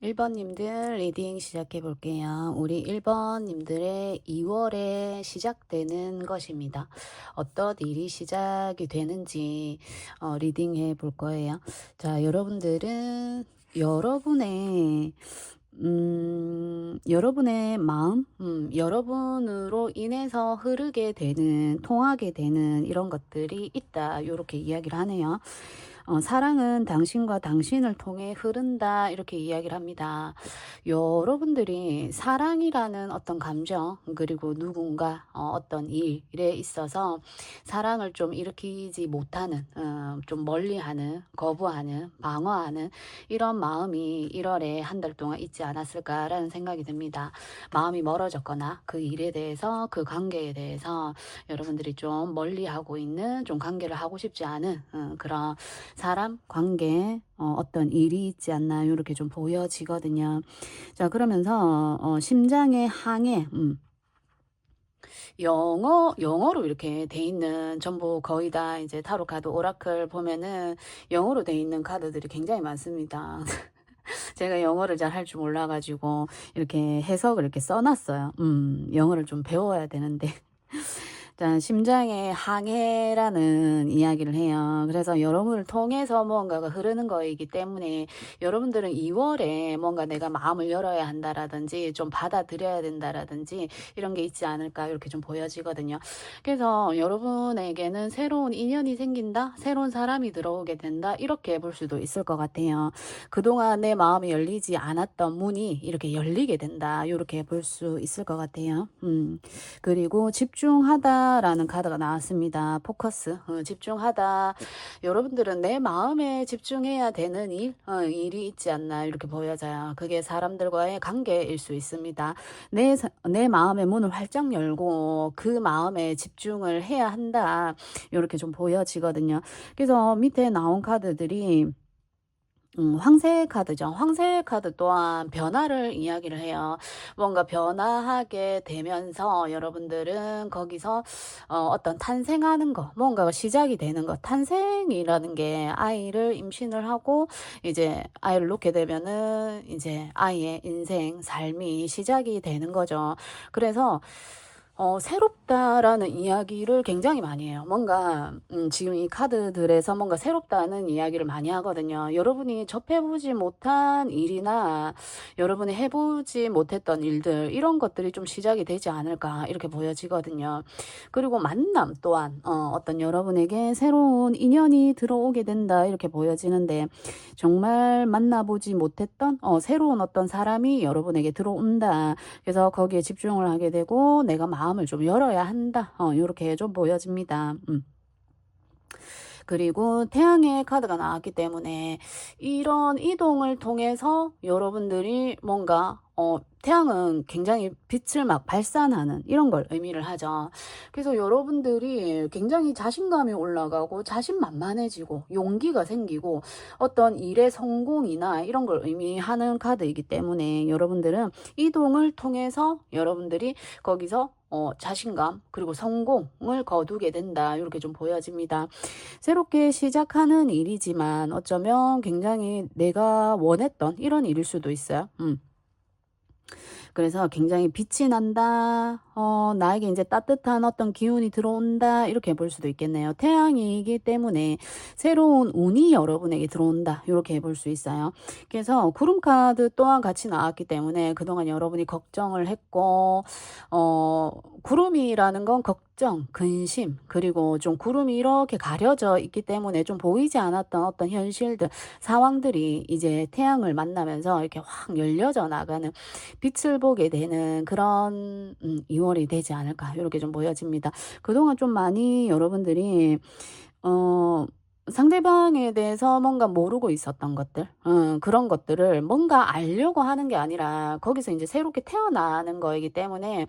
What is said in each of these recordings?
1번님들 리딩 시작해 볼게요. 우리 1번님들의 2월에 시작되는 것입니다. 어떤 일이 시작이 되는지 리딩해 볼 거예요. 자, 여러분들은 여러분의 마음, 여러분으로 인해서 흐르게 되는, 통하게 되는 이런 것들이 있다. 이렇게 이야기를 하네요. 사랑은 당신과 당신을 통해 흐른다. 이렇게 이야기를 합니다. 여러분들이 사랑이라는 어떤 감정, 그리고 누군가, 어떤 일에 있어서 사랑을 좀 일으키지 못하는, 좀 멀리하는, 거부하는, 방어하는 이런 마음이 1월에 한 달 동안 있지 않았을까라는 생각이 듭니다. 마음이 멀어졌거나 그 일에 대해서, 그 관계에 대해서 여러분들이 좀 멀리하고 있는, 좀 관계를 하고 싶지 않은 그런 사람, 관계, 어떤 일이 있지 않나 이렇게 좀 보여지거든요. 자, 그러면서 심장의 항해, 영어로 이렇게 돼 있는, 전부 거의 다 이제 타로 카드 오라클 보면은 영어로 돼 있는 카드들이 굉장히 많습니다. 제가 영어를 잘 할 줄 몰라가지고 이렇게 해석을 이렇게 써놨어요. 영어를 좀 배워야 되는데. 자, 심장의 항해라는 이야기를 해요. 그래서 여러분을 통해서 무언가가 흐르는 거이기 때문에 여러분들은 2월에 뭔가 내가 마음을 열어야 한다라든지 좀 받아들여야 된다라든지 이런 게 있지 않을까 이렇게 좀 보여지거든요. 그래서 여러분에게는 새로운 인연이 생긴다, 새로운 사람이 들어오게 된다, 이렇게 볼 수도 있을 것 같아요. 그동안 내 마음이 열리지 않았던 문이 이렇게 열리게 된다, 이렇게 볼 수 있을 것 같아요. 그리고 집중하다라는 카드가 나왔습니다. 포커스, 집중하다. 여러분들은 내 마음에 집중해야 되는 일이 있지 않나 이렇게 보여져요. 그게 사람들과의 관계일 수 있습니다. 내 마음의 문을 활짝 열고 그 마음에 집중을 해야 한다. 이렇게 좀 보여지거든요. 그래서 밑에 나온 카드들이 황새 카드죠. 황새 카드 또한 변화를 이야기를 해요. 뭔가 변화하게 되면서 여러분들은 거기서 어떤 탄생하는 거, 뭔가가 시작이 되는 것, 탄생이라는 게 아이를 임신을 하고 이제 아이를 놓게 되면은 이제 아이의 인생, 삶이 시작이 되는 거죠. 그래서 새롭다라는 이야기를 굉장히 많이 해요. 뭔가 지금 이 카드들에서 뭔가 새롭다는 이야기를 많이 하거든요. 여러분이 접해보지 못한 일이나 여러분이 해보지 못했던 일들, 이런 것들이 좀 시작이 되지 않을까 이렇게 보여지거든요. 그리고 만남 또한 어떤 여러분에게 새로운 인연이 들어오게 된다 이렇게 보여지는데, 정말 만나보지 못했던 새로운 어떤 사람이 여러분에게 들어온다. 그래서 거기에 집중을 하게 되고 내가 마음을 좀 열어야 한다. 요렇게 좀 보여집니다. 그리고 태양의 카드가 나왔기 때문에 이런 이동을 통해서 여러분들이 뭔가 태양은 굉장히 빛을 막 발산하는 이런 걸 의미를 하죠. 그래서 여러분들이 굉장히 자신감이 올라가고 자신만만해지고 용기가 생기고 어떤 일의 성공이나 이런 걸 의미하는 카드이기 때문에 여러분들은 이동을 통해서 여러분들이 거기서 자신감 그리고 성공을 거두게 된다. 이렇게 좀 보여집니다. 새롭게 시작하는 일이지만 어쩌면 굉장히 내가 원했던 이런 일일 수도 있어요. 그래서 굉장히 빛이 난다. 나에게 이제 따뜻한 어떤 기운이 들어온다. 이렇게 볼 수도 있겠네요. 태양이기 때문에 새로운 운이 여러분에게 들어온다. 이렇게 볼 수 있어요. 그래서 구름 카드 또한 같이 나왔기 때문에 그동안 여러분이 걱정을 했고, 구름이라는 건 걱정, 근심, 그리고 좀 구름이 이렇게 가려져 있기 때문에 좀 보이지 않았던 어떤 현실들, 상황들이 이제 태양을 만나면서 이렇게 확 열려져 나가는, 빛을 보게 되는 그런 2월이 되지 않을까 이렇게 좀 보여집니다. 그동안 좀 많이 여러분들이 어 상대방에 대해서 뭔가 모르고 있었던 것들, 그런 것들을 뭔가 알려고 하는 게 아니라 거기서 이제 새롭게 태어나는 거이기 때문에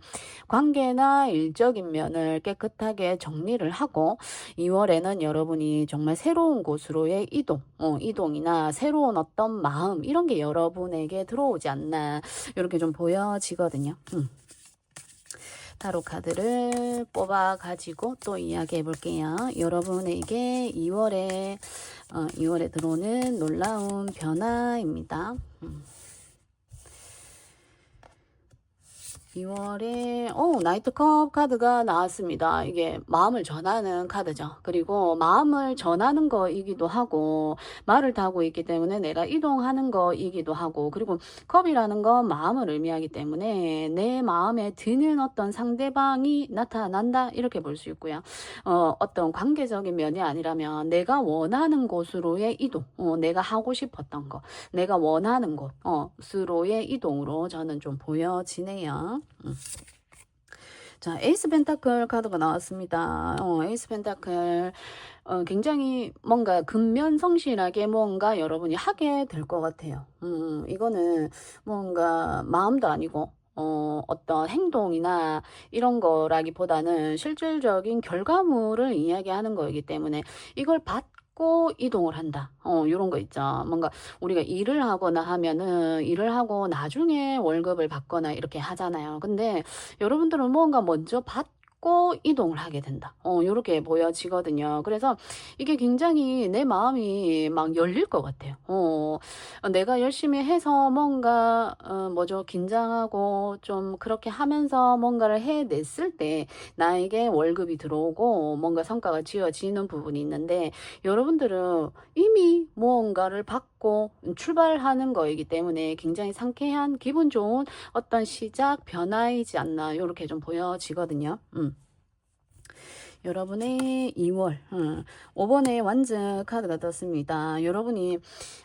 관계나 일적인 면을 깨끗하게 정리를 하고 2월에는 여러분이 정말 새로운 곳으로의 이동이나 새로운 어떤 마음, 이런 게 여러분에게 들어오지 않나 이렇게 좀 보여지거든요. 타로 카드를 뽑아 가지고 또 이야기해 볼게요. 여러분에게 2월에 들어오는 놀라운 변화입니다. 2월에 나이트컵 카드가 나왔습니다. 이게 마음을 전하는 카드죠. 그리고 마음을 전하는 거이기도 하고 말을 타고 있기 때문에 내가 이동하는 거이기도 하고, 그리고 컵이라는 건 마음을 의미하기 때문에 내 마음에 드는 어떤 상대방이 나타난다 이렇게 볼 수 있고요. 어떤 관계적인 면이 아니라면 내가 원하는 곳으로의 이동, 내가 하고 싶었던 거, 내가 원하는 곳으로의 이동으로 저는 좀 보여지네요. 자, 에이스 펜타클 카드가 나왔습니다. 에이스 펜타클 굉장히 뭔가 근면성실하게 뭔가 여러분이 하게 될 것 같아요. 이거는 뭔가 마음도 아니고 어떤 행동이나 이런 거라기보다는 실질적인 결과물을 이야기하는 거이기 때문에 이걸 받고 이동을 한다. 요런 거 있죠. 뭔가 우리가 일을 하거나 하면은 일을 하고 나중에 월급을 받거나 이렇게 하잖아요. 근데 여러분들은 뭔가 먼저 받고 이동을 하게 된다. 요렇게 보여지거든요. 그래서 이게 굉장히 내 마음이 막 열릴 것 같아요. 내가 열심히 해서 뭔가 뭐죠, 긴장하고 좀 그렇게 하면서 뭔가를 해냈을 때 나에게 월급이 들어오고 뭔가 성과가 지어지는 부분이 있는데, 여러분들은 이미 무언가를 받고 출발하는 거이기 때문에 굉장히 상쾌한 기분 좋은 어떤 시작 변화이지 않나 요렇게 좀 보여지거든요. 여러분의 2월 5번의 완즈 카드가 떴습니다. 여러분이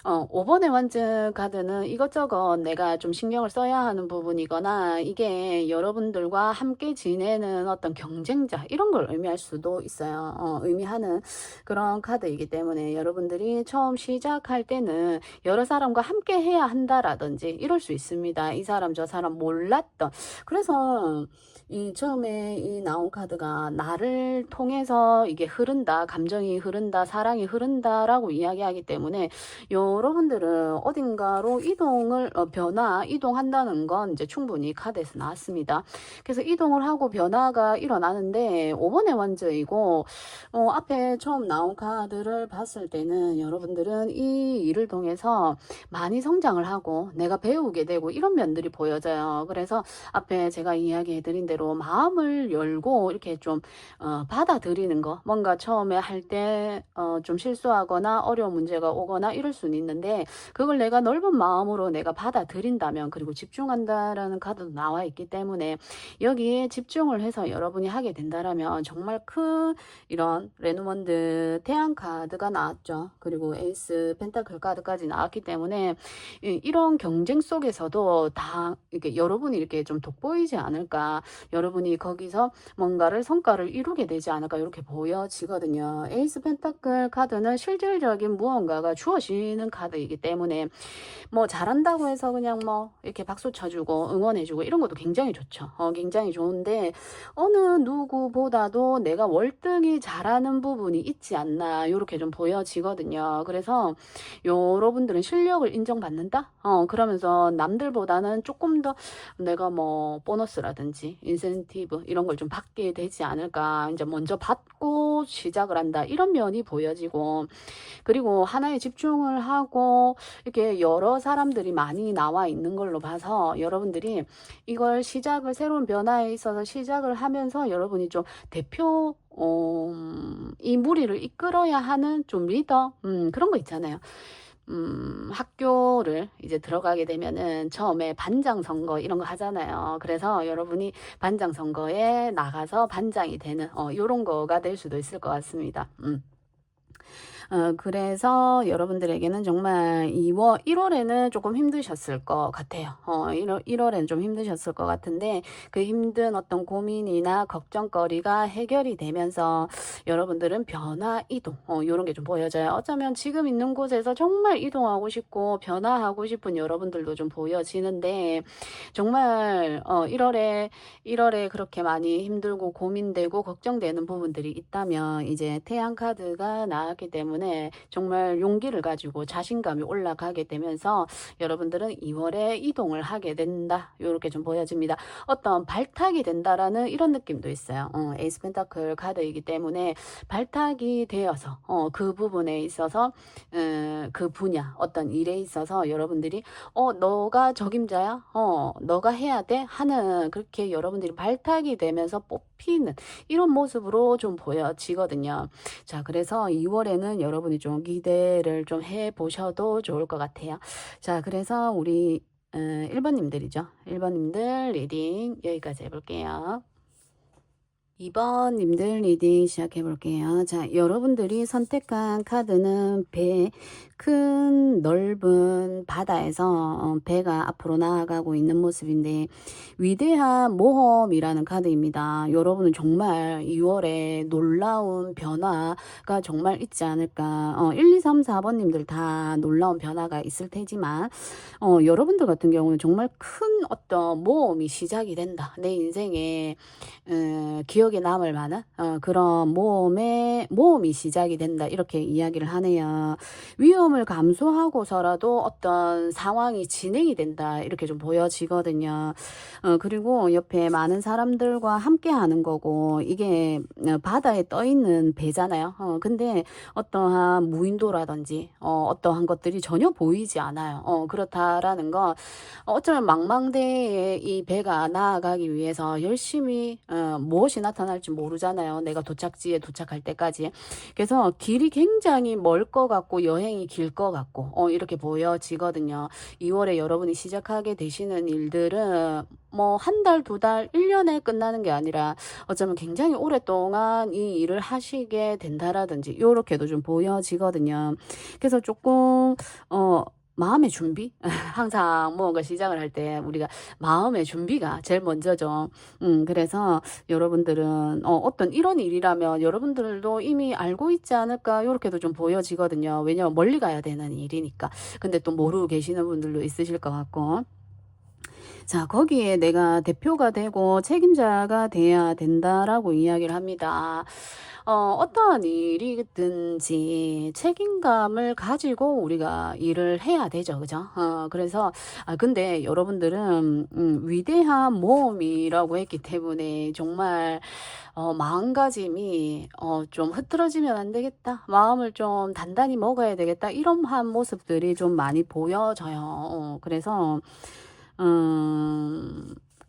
5번의 완즈 카드는 이것저것 내가 좀 신경을 써야 하는 부분이거나 이게 여러분들과 함께 지내는 어떤 경쟁자 이런 걸 의미할 수도 있어요. 의미하는 그런 카드이기 때문에 여러분들이 처음 시작할 때는 여러 사람과 함께 해야 한다라든지 이럴 수 있습니다. 이 사람 저 사람 몰랐던, 그래서 이 처음에 이 나온 카드가 나를 통해서 이게 흐른다, 감정이 흐른다, 사랑이 흐른다라고 이야기하기 때문에 여러분들은 어딘가로 이동을 이동한다는 건 이제 충분히 카드에서 나왔습니다. 그래서 이동을 하고 변화가 일어나는데 5번의 완전이고 앞에 처음 나온 카드를 봤을 때는 여러분들은 이 일을 통해서 많이 성장을 하고 내가 배우게 되고 이런 면들이 보여져요. 그래서 앞에 제가 이야기해드린 대로 마음을 열고 이렇게 좀 받아들이는 거, 뭔가 처음에 할 때 좀 실수하거나 어려운 문제가 오거나 이럴 수는 있는데 그걸 내가 넓은 마음으로 내가 받아들인다면, 그리고 집중한다라는 카드도 나와 있기 때문에 여기에 집중을 해서 여러분이 하게 된다라면 정말 큰 이런 레노먼드 태양 카드가 나왔죠. 그리고 에이스 펜타클 카드까지 나왔기 때문에 이런 경쟁 속에서도 다 이렇게 여러분이 이렇게 좀 돋보이지 않을까, 여러분이 거기서 뭔가를 성과를 이루게 되지 않을까 이렇게 보여지거든요. 에이스 펜타클 카드는 실질적인 무언가가 주어지는 카드이기 때문에 뭐 잘한다고 해서 그냥 뭐 이렇게 박수 쳐주고 응원해주고 이런 것도 굉장히 좋죠. 굉장히 좋은데 어느 누구보다도 내가 월등히 잘하는 부분이 있지 않나 이렇게 좀 보여지거든요. 그래서 여러분들은 실력을 인정받는다? 그러면서 남들보다는 조금 더 내가 뭐 보너스라든지 인센티브 이런 걸 좀 받게 되지 않을까, 이제 먼저 받고 시작을 한다 이런 면이 보여지고, 그리고 하나에 집중을 하고 이렇게 여러 사람들이 많이 나와 있는 걸로 봐서 여러분들이 이걸 새로운 변화에 있어서 시작을 하면서 여러분이 좀 대표 이 무리를 이끌어야 하는 좀 리더 그런 거 있잖아요. 학교를 이제 들어가게 되면은 처음에 반장 선거 이런 거 하잖아요. 그래서 여러분이 반장 선거에 나가서 반장이 되는 요런 거가 될 수도 있을 것 같습니다. 그래서 여러분들에게는 정말 1월에는 조금 힘드셨을 것 같아요. 1월에는 좀 힘드셨을 것 같은데 그 힘든 어떤 고민이나 걱정거리가 해결이 되면서 여러분들은 변화, 이동 이런 게 좀 보여져요. 어쩌면 지금 있는 곳에서 정말 이동하고 싶고 변화하고 싶은 여러분들도 좀 보여지는데, 정말 1월에 그렇게 많이 힘들고 고민되고 걱정되는 부분들이 있다면 이제 태양 카드가 나왔기 때문에 때문에 정말 용기를 가지고 자신감이 올라가게 되면서 여러분들은 2월에 이동을 하게 된다. 요렇게 좀 보여집니다. 어떤 발탁이 된다라는 이런 느낌도 있어요. 에이스 펜타클 카드이기 때문에 발탁이 되어서 그 부분에 있어서 그 분야 어떤 일에 있어서 여러분들이 너가 적임자야? 너가 해야 돼? 하는 그렇게 여러분들이 발탁이 되면서 뽑히는 이런 모습으로 좀 보여지거든요. 자, 그래서 2월에는 여러분이 좀 기대를 좀 해보셔도 좋을 것 같아요. 자, 그래서 우리 1번님들이죠. 1번님들 리딩 여기까지 해볼게요. 2번 님들 리딩 시작해 볼게요. 자, 여러분들이 선택한 카드는 배, 큰 넓은 바다에서 배가 앞으로 나아가고 있는 모습인데 위대한 모험이라는 카드입니다. 여러분은 정말 2월에 놀라운 변화가 정말 있지 않을까. 1, 2, 3, 4번 님들 다 놀라운 변화가 있을 테지만 여러분들 같은 경우는 정말 큰 어떤 모험이 시작이 된다. 내 인생에 기억에 남을 만한 그런 모험이 시작이 된다. 이렇게 이야기를 하네요. 위험을 감수하고서라도 어떤 상황이 진행이 된다. 이렇게 좀 보여지거든요. 그리고 옆에 많은 사람들과 함께 하는 거고 이게 바다에 떠 있는 배잖아요. 근데 어떠한 무인도라든지 어떠한 것들이 전혀 보이지 않아요. 그렇다라는 건 어쩌면 망망대해에 이 배가 나아가기 위해서 열심히 무엇이 나타날지 모르잖아요. 내가 도착지에 도착할 때까지. 그래서 길이 굉장히 멀 것 같고 여행이 길 것 같고 이렇게 보여지거든요. 2월에 여러분이 시작하게 되시는 일들은 뭐 한 달, 두 달, 1년에 끝나는 게 아니라 어쩌면 굉장히 오랫동안 이 일을 하시게 된다라든지 요렇게도 좀 보여지거든요. 그래서 조금 마음의 준비? 항상 무언가 시작을 할 때 우리가 마음의 준비가 제일 먼저죠. 그래서 여러분들은 어떤 이런 일이라면 여러분들도 이미 알고 있지 않을까 요렇게도 좀 보여지거든요. 왜냐면 멀리 가야 되는 일이니까. 근데 또 모르고 계시는 분들도 있으실 것 같고. 자, 거기에 내가 대표가 되고 책임자가 돼야 된다라고 이야기를 합니다. 어떠한 일이든지 책임감을 가지고 우리가 일을 해야 되죠. 그죠? 그래서, 근데 여러분들은, 위대한 모험이라고 했기 때문에 정말, 마음가짐이, 좀 흐트러지면 안 되겠다. 마음을 좀 단단히 먹어야 되겠다. 이런 한 모습들이 좀 많이 보여져요. 그래서,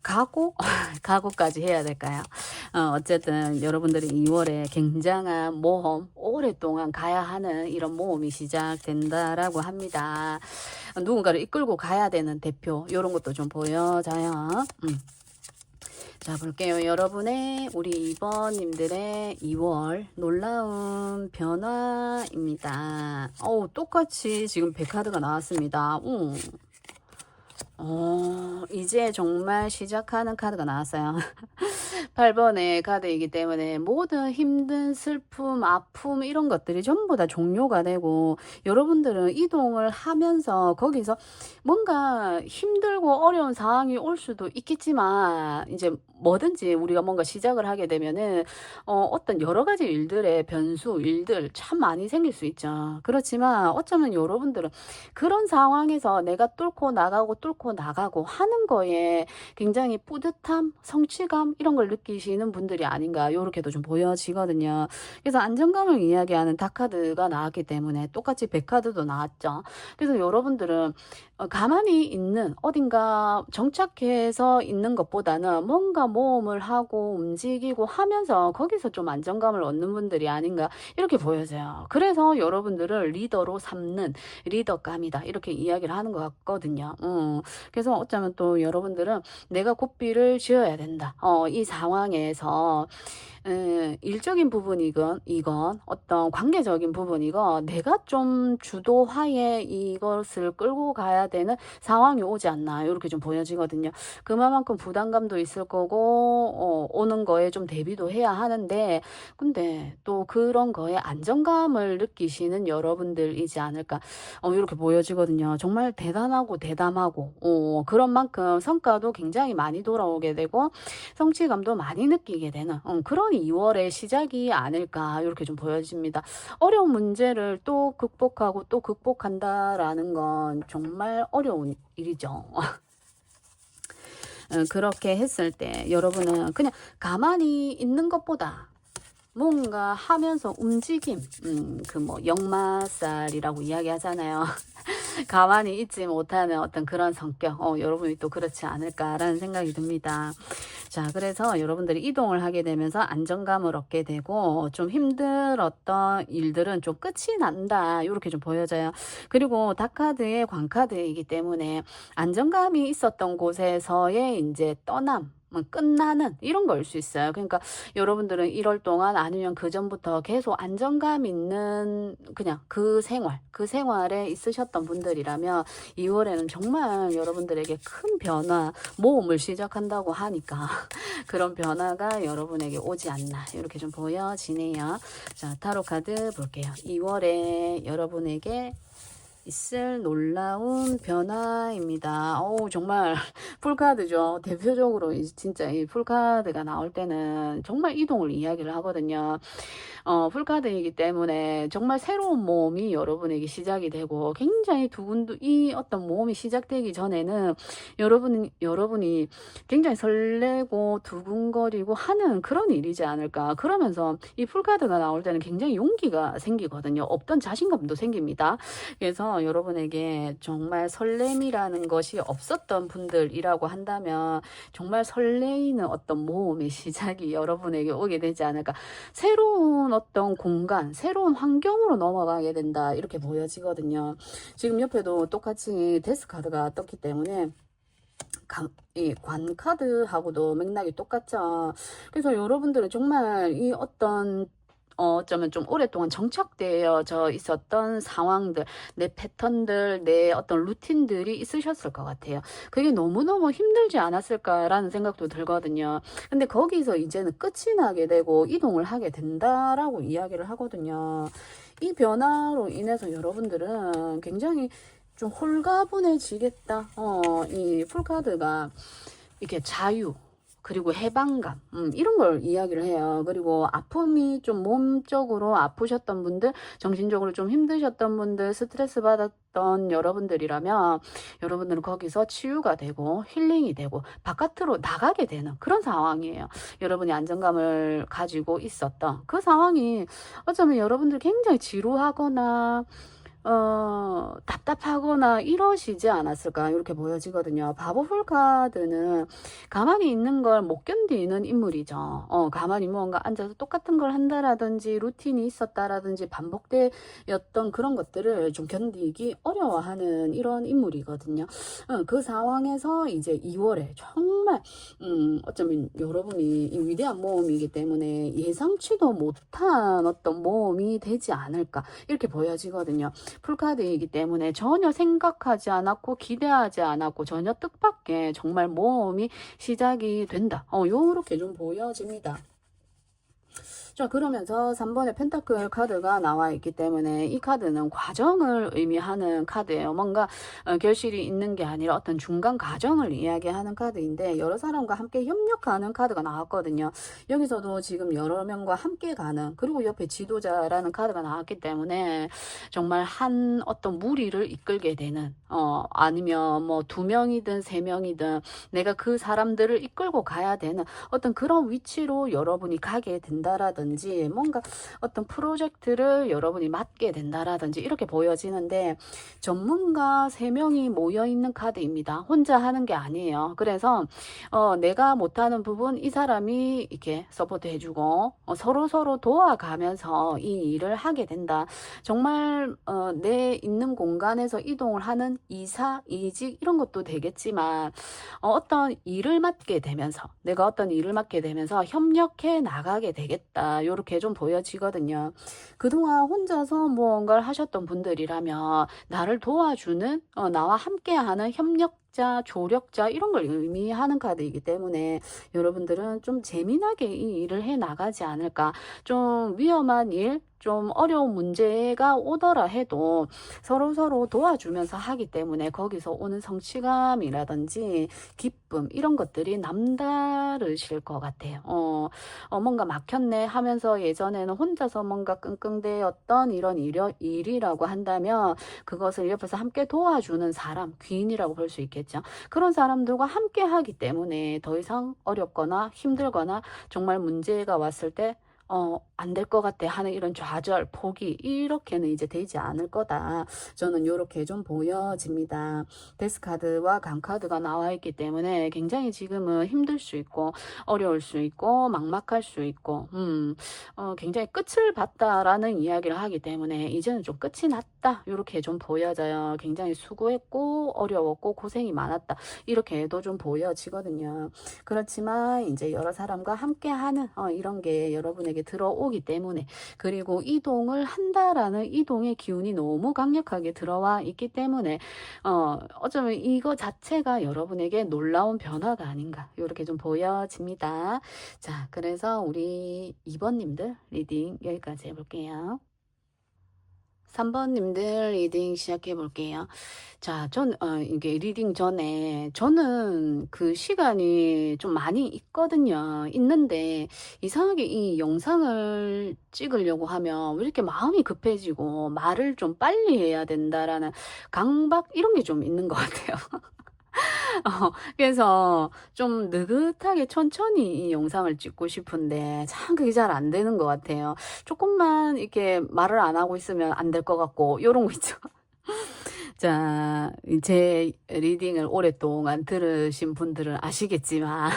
각오? 각오까지 해야 될까요? 어쨌든 여러분들이 2월에 굉장한 모험, 오랫동안 가야 하는 이런 모험이 시작된다라고 합니다. 누군가를 이끌고 가야 되는 대표, 이런 것도 좀 보여져요. 자, 볼게요. 여러분의 우리 2번님들의 2월 놀라운 변화입니다. 똑같이 지금 100카드가 나왔습니다. 이제 정말 시작하는 카드가 나왔어요. 8번의 카드이기 때문에 모든 힘든 슬픔, 아픔 이런 것들이 전부 다 종료가 되고 여러분들은 이동을 하면서 거기서 뭔가 힘들고 어려운 상황이 올 수도 있겠지만 이제 뭐든지 우리가 뭔가 시작을 하게 되면은 어떤 여러 가지 일들의 변수, 일들 참 많이 생길 수 있죠. 그렇지만 어쩌면 여러분들은 그런 상황에서 내가 뚫고 나가고 하는 거에 굉장히 뿌듯함, 성취감 이런 걸 느끼시는 분들이 아닌가 요렇게도 좀 보여지거든요. 그래서 안정감을 이야기하는 다카드가 나왔기 때문에 똑같이 100카드도 나왔죠. 그래서 여러분들은 가만히 있는 어딘가 정착해서 있는 것보다는 뭔가 모험을 하고 움직이고 하면서 거기서 좀 안정감을 얻는 분들이 아닌가 이렇게 보여져요. 그래서 여러분들을 리더로 삼는 리더감이다 이렇게 이야기를 하는 것 같거든요. 그래서 어쩌면 또 여러분들은 내가 고삐를 쥐어야 된다. 이 상황에서 일적인 부분이건 이건 어떤 관계적인 부분이건 내가 좀 주도하에 이것을 끌고 가야 되는 상황이 오지 않나 이렇게 좀 보여지거든요. 그만큼 부담감도 있을 거고 오는 거에 좀 대비도 해야 하는데 근데 또 그런 거에 안정감을 느끼시는 여러분들이지 않을까 이렇게 보여지거든요. 정말 대단하고 대담하고 그런 만큼 성과도 굉장히 많이 돌아오게 되고 성취감도 많이 느끼게 되는 그런 굉장히 2월의 시작이 아닐까 이렇게 좀 보여집니다. 어려운 문제를 또 극복하고 또 극복한다라는 건 정말 어려운 일이죠. 그렇게 했을 때 여러분은 그냥 가만히 있는 것보다 뭔가 하면서 움직임, 그 뭐 역마살이라고 이야기하잖아요. 가만히 있지 못하는 어떤 그런 성격, 여러분이 또 그렇지 않을까라는 생각이 듭니다. 자, 그래서 여러분들이 이동을 하게 되면서 안정감을 얻게 되고 좀 힘들었던 일들은 좀 끝이 난다 이렇게 좀 보여져요. 그리고 닥카드의 광카드이기 때문에 안정감이 있었던 곳에서의 이제 떠남, 끝나는 이런 거일 수 있어요. 그러니까 여러분들은 1월 동안 아니면 그 전부터 계속 안정감 있는 그냥 그 생활에 있으셨던 분들이라면 2월에는 정말 여러분들에게 큰 변화, 모험을 시작한다고 하니까 그런 변화가 여러분에게 오지 않나 이렇게 좀 보여지네요. 자, 타로 카드 볼게요. 2월에 여러분에게 있을 놀라운 변화입니다. 정말 풀카드죠. 대표적으로 진짜 이 풀카드가 나올 때는 정말 이동을 이야기를 하거든요. 풀카드이기 때문에 정말 새로운 모험이 여러분에게 시작이 되고 굉장히 이 어떤 모험이 시작되기 전에는 여러분이 굉장히 설레고 두근거리고 하는 그런 일이지 않을까. 그러면서 이 풀카드가 나올 때는 굉장히 용기가 생기거든요. 없던 자신감도 생깁니다. 그래서 여러분에게 정말 설렘이라는 것이 없었던 분들이라고 한다면 정말 설레이는 어떤 모험의 시작이 여러분에게 오게 되지 않을까. 새로운 어떤 공간, 새로운 환경으로 넘어가게 된다 이렇게 보여지거든요. 지금 옆에도 똑같이 데스 카드가 떴기 때문에 이 관카드하고도 맥락이 똑같죠. 그래서 여러분들은 정말 이 어쩌면 좀 오랫동안 정착되어져 있었던 상황들, 내 패턴들, 내 어떤 루틴들이 있으셨을 것 같아요. 그게 너무너무 힘들지 않았을까라는 생각도 들거든요. 근데 거기서 이제는 끝이 나게 되고 이동을 하게 된다라고 이야기를 하거든요. 이 변화로 인해서 여러분들은 굉장히 좀 홀가분해지겠다. 이 풀카드가 이렇게 자유, 그리고 해방감, 이런 걸 이야기를 해요. 그리고 아픔이 좀 몸적으로 아프셨던 분들, 정신적으로 좀 힘드셨던 분들, 스트레스 받았던 여러분들이라면 여러분들은 거기서 치유가 되고 힐링이 되고 바깥으로 나가게 되는 그런 상황이에요. 여러분이 안정감을 가지고 있었던 그 상황이 어쩌면 여러분들 굉장히 지루하거나 답답하거나 이러시지 않았을까 이렇게 보여지거든요. 바보 풀카드는 가만히 있는 걸 못 견디는 인물이죠. 가만히 뭔가 앉아서 똑같은 걸 한다라든지 루틴이 있었다라든지 반복되었던 그런 것들을 좀 견디기 어려워하는 이런 인물이거든요. 그 상황에서 이제 2월에 정말 어쩌면 여러분이 이 위대한 모험이기 때문에 예상치도 못한 어떤 모험이 되지 않을까 이렇게 보여지거든요. 풀카드이기 때문에 전혀 생각하지 않았고 기대하지 않았고 전혀 뜻밖의 정말 모험이 시작이 된다. 요렇게 좀 보여집니다. 자, 그러면서 3번의 펜타클 카드가 나와 있기 때문에 이 카드는 과정을 의미하는 카드예요. 뭔가 결실이 있는 게 아니라 어떤 중간 과정을 이야기하는 카드인데 여러 사람과 함께 협력하는 카드가 나왔거든요. 여기서도 지금 여러 명과 함께 가는, 그리고 옆에 지도자라는 카드가 나왔기 때문에 정말 한 어떤 무리를 이끌게 되는, 아니면 뭐 2명이든 3명이든 내가 그 사람들을 이끌고 가야 되는 어떤 그런 위치로 여러분이 가게 된다라든지 뭔가 어떤 프로젝트를 여러분이 맡게 된다라든지 이렇게 보여지는데 전문가 3명이 모여있는 카드입니다. 혼자 하는 게 아니에요. 그래서 내가 못하는 부분 이 사람이 이렇게 서포트 해주고 서로 도와가면서 이 일을 하게 된다. 정말 내 있는 공간에서 이동을 하는 이사, 이직 이런 것도 되겠지만 어떤 일을 맡게 되면서 내가 어떤 일을 맡게 되면서 협력해 나가게 되겠다. 이렇게 좀 보여지거든요. 그동안 혼자서 무언가를 하셨던 분들이라면 나를 도와주는 나와 함께하는 협력 실력자, 조력자 이런 걸 의미하는 카드이기 때문에 여러분들은 좀 재미나게 이 일을 해 나가지 않을까. 좀 위험한 일, 좀 어려운 문제가 오더라 해도 서로서로 도와주면서 하기 때문에 거기서 오는 성취감이라든지 기쁨 이런 것들이 남다르실 것 같아요. 뭔가 막혔네 하면서 예전에는 혼자서 뭔가 끙끙대었던 이런 일이라고 한다면 그것을 옆에서 함께 도와주는 사람, 귀인이라고 볼 수 있겠죠. 그런 사람들과 함께 하기 때문에 더 이상 어렵거나 힘들거나 정말 문제가 왔을 때 안 될 것 같아 하는 이런 좌절, 포기 이렇게는 이제 되지 않을 거다. 저는 요렇게 좀 보여집니다. 데스카드와 강카드가 나와 있기 때문에 굉장히 지금은 힘들 수 있고 어려울 수 있고 막막할 수 있고 굉장히 끝을 봤다라는 이야기를 하기 때문에 이제는 좀 끝이 났다 요렇게 좀 보여져요. 굉장히 수고했고 어려웠고 고생이 많았다 이렇게도 좀 보여지거든요. 그렇지만 이제 여러 사람과 함께하는 이런 게 여러분에게 들어오기 때문에 그리고 이동을 한다라는 이동의 기운이 너무 강력하게 들어와 있기 때문에 어쩌면 이거 자체가 여러분에게 놀라운 변화가 아닌가 이렇게 좀 보여집니다. 자, 그래서 우리 2번님들 리딩 여기까지 해볼게요. 3번님들 리딩 시작해 볼게요. 자, 이게 리딩 전에 저는 그 시간이 좀 많이 있거든요. 있는데 이상하게 이 영상을 찍으려고 하면 왜 이렇게 마음이 급해지고 말을 좀 빨리 해야 된다라는 강박 이런 게 좀 있는 것 같아요. 그래서 좀 느긋하게 천천히 이 영상을 찍고 싶은데 참 그게 잘 안 되는 것 같아요. 조금만 이렇게 말을 안 하고 있으면 안 될 것 같고 요런 거 있죠. 자, 제 리딩을 오랫동안 들으신 분들은 아시겠지만